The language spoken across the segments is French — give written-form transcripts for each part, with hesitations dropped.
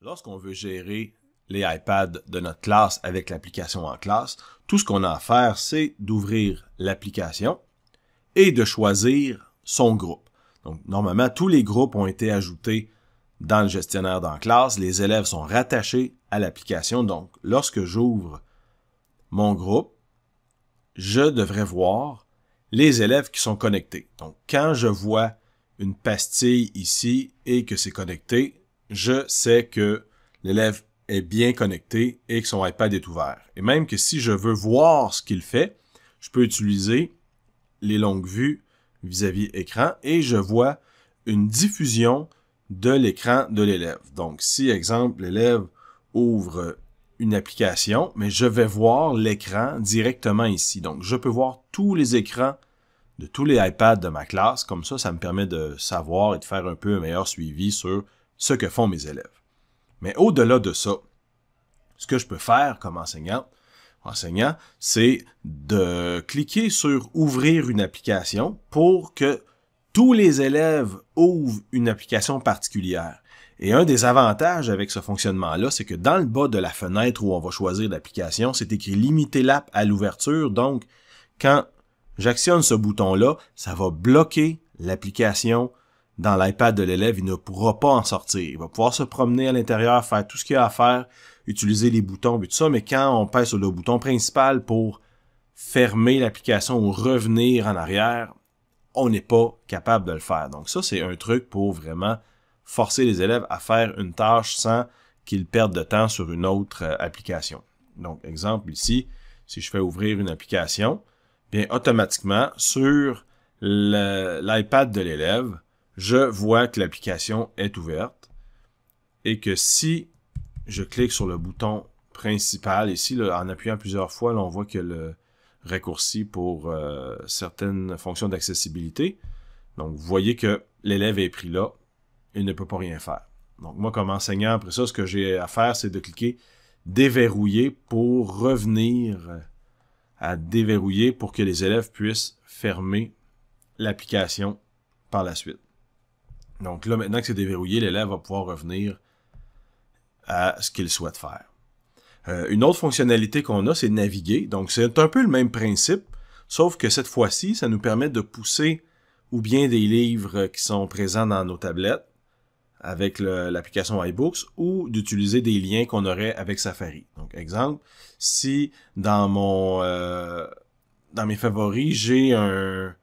Lorsqu'on veut gérer les iPads de notre classe avec l'application en classe, tout ce qu'on a à faire, c'est d'ouvrir l'application et de choisir son groupe. Donc, normalement, tous les groupes ont été ajoutés dans le gestionnaire d'en classe. Les élèves sont rattachés à l'application. Donc, lorsque j'ouvre mon groupe, je devrais voir les élèves qui sont connectés. Donc, quand je vois une pastille ici et que c'est connecté, je sais que l'élève est bien connecté et que son iPad est ouvert. Et même que si je veux voir ce qu'il fait, je peux utiliser les longues vues vis-à-vis écran et je vois une diffusion de l'écran de l'élève. Donc, si, exemple, l'élève ouvre une application, mais je vais voir l'écran directement ici. Donc, je peux voir tous les écrans de tous les iPads de ma classe. Comme ça me permet de savoir et de faire un peu un meilleur suivi sur ce que font mes élèves. Mais au-delà de ça, ce que je peux faire comme enseignant, c'est de cliquer sur « Ouvrir une application » pour que tous les élèves ouvrent une application particulière. Et un des avantages avec ce fonctionnement-là, c'est que dans le bas de la fenêtre où on va choisir l'application, c'est écrit « Limiter l'app à l'ouverture ». Donc, quand j'actionne ce bouton-là, ça va bloquer l'application dans l'iPad de l'élève. Il ne pourra pas en sortir. Il va pouvoir se promener à l'intérieur, faire tout ce qu'il y a à faire, utiliser les boutons et tout ça, mais quand on pèse sur le bouton principal pour fermer l'application ou revenir en arrière, on n'est pas capable de le faire. Donc ça, c'est un truc pour vraiment forcer les élèves à faire une tâche sans qu'ils perdent de temps sur une autre application. Donc, exemple ici, si je fais ouvrir une application, bien automatiquement, sur l'iPad de l'élève, je vois que l'application est ouverte et que si je clique sur le bouton principal, ici, là, en appuyant plusieurs fois, là, on voit que le raccourci pour certaines fonctions d'accessibilité. Donc, vous voyez que l'élève est pris là, il ne peut pas rien faire. Donc, moi, comme enseignant, après ça, ce que j'ai à faire, c'est de cliquer « Déverrouiller » pour revenir à déverrouiller pour que les élèves puissent fermer l'application par la suite. Donc là, maintenant que c'est déverrouillé, l'élève va pouvoir revenir à ce qu'il souhaite faire. Une autre fonctionnalité qu'on a, c'est naviguer. Donc, c'est un peu le même principe, sauf que cette fois-ci, ça nous permet de pousser ou bien des livres qui sont présents dans nos tablettes avec l'application iBooks ou d'utiliser des liens qu'on aurait avec Safari. Donc, exemple, si dans mes favoris, j'ai un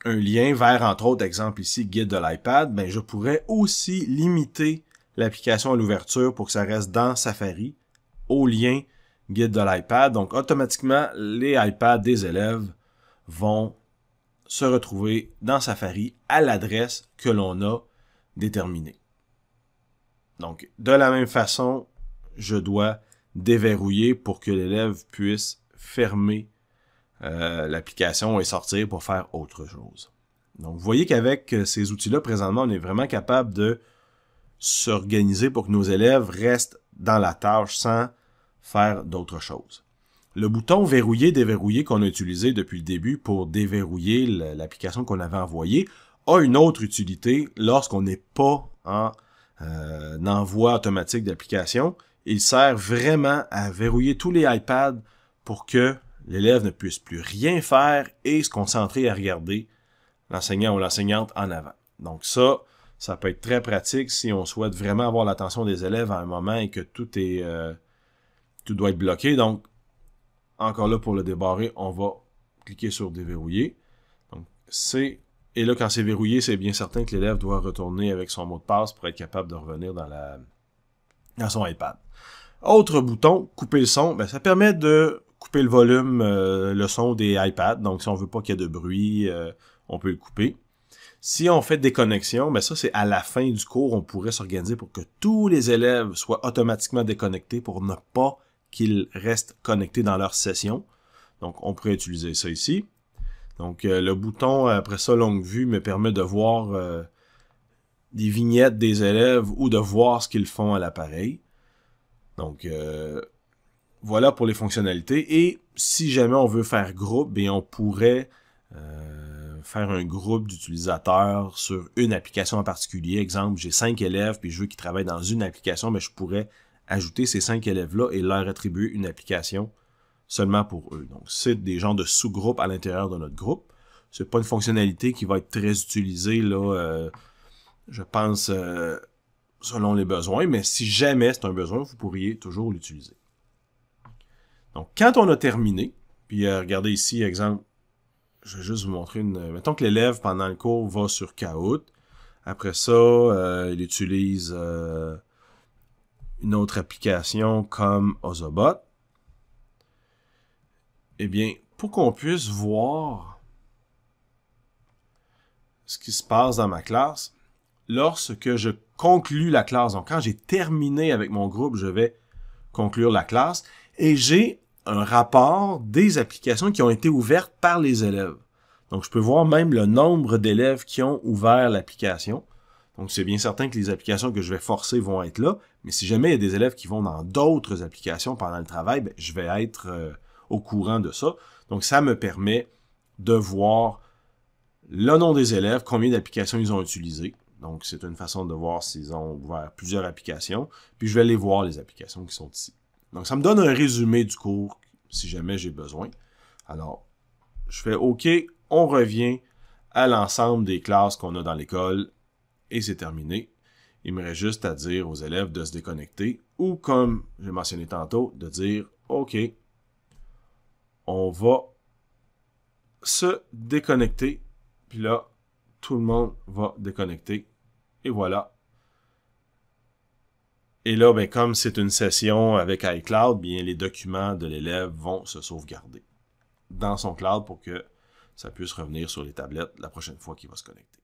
lien vers, entre autres, exemple ici, guide de l'iPad, ben je pourrais aussi limiter l'application à l'ouverture pour que ça reste dans Safari au lien guide de l'iPad. Donc, automatiquement, les iPads des élèves vont se retrouver dans Safari à l'adresse que l'on a déterminée. Donc, de la même façon, je dois déverrouiller pour que l'élève puisse fermer l'application et sortir pour faire autre chose. Donc, vous voyez qu'avec ces outils-là, présentement, on est vraiment capable de s'organiser pour que nos élèves restent dans la tâche sans faire d'autres choses. Le bouton « Verrouiller » « Déverrouiller » qu'on a utilisé depuis le début pour déverrouiller l'application qu'on avait envoyée a une autre utilité lorsqu'on n'est pas en envoi automatique d'application. Il sert vraiment à verrouiller tous les iPads pour que l'élève ne puisse plus rien faire et se concentrer à regarder l'enseignant ou l'enseignante en avant. Donc ça peut être très pratique si on souhaite vraiment avoir l'attention des élèves à un moment et que tout doit être bloqué. Donc, encore là, pour le débarrer, on va cliquer sur « Déverrouiller ». Donc, et là, quand c'est verrouillé, c'est bien certain que l'élève doit retourner avec son mot de passe pour être capable de revenir dans son iPad. Autre bouton, « Couper le son », ben, ça permet de couper le volume, le son des iPads. Donc, si on veut pas qu'il y ait de bruit, on peut le couper. Si on fait des connexions, ben ça, c'est à la fin du cours, on pourrait s'organiser pour que tous les élèves soient automatiquement déconnectés pour ne pas qu'ils restent connectés dans leur session. Donc, on pourrait utiliser ça ici. Donc, le bouton, après ça, longue vue, me permet de voir des vignettes des élèves ou de voir ce qu'ils font à l'appareil. Donc, voilà pour les fonctionnalités. Et si jamais on veut faire groupe, bien on pourrait faire un groupe d'utilisateurs sur une application en particulier. Exemple, j'ai 5 élèves puis je veux qu'ils travaillent dans une application, mais je pourrais ajouter ces 5 élèves-là et leur attribuer une application seulement pour eux. Donc, c'est des genres de sous-groupes à l'intérieur de notre groupe. C'est pas une fonctionnalité qui va être très utilisée, là, je pense, selon les besoins, mais si jamais c'est un besoin, vous pourriez toujours l'utiliser. Donc, quand on a terminé, puis regardez ici, exemple, je vais juste vous montrer une... Mettons que l'élève, pendant le cours, va sur Kahoot. Après ça, il utilise une autre application comme Ozobot. Eh bien, pour qu'on puisse voir ce qui se passe dans ma classe, lorsque je conclue la classe, donc quand j'ai terminé avec mon groupe, je vais conclure la classe, et j'ai un rapport des applications qui ont été ouvertes par les élèves. Donc, je peux voir même le nombre d'élèves qui ont ouvert l'application. Donc, c'est bien certain que les applications que je vais forcer vont être là, mais si jamais il y a des élèves qui vont dans d'autres applications pendant le travail, ben, je vais être au courant de ça. Donc, ça me permet de voir le nom des élèves, combien d'applications ils ont utilisées. Donc, c'est une façon de voir s'ils ont ouvert plusieurs applications. Puis, je vais aller voir les applications qui sont ici. Donc, ça me donne un résumé du cours, si jamais j'ai besoin. Alors, je fais OK, on revient à l'ensemble des classes qu'on a dans l'école, et c'est terminé. Il me reste juste à dire aux élèves de se déconnecter, ou comme j'ai mentionné tantôt, de dire OK, on va se déconnecter, puis là, tout le monde va déconnecter, et voilà. Et là, ben, comme c'est une session avec iCloud, bien, les documents de l'élève vont se sauvegarder dans son cloud pour que ça puisse revenir sur les tablettes la prochaine fois qu'il va se connecter.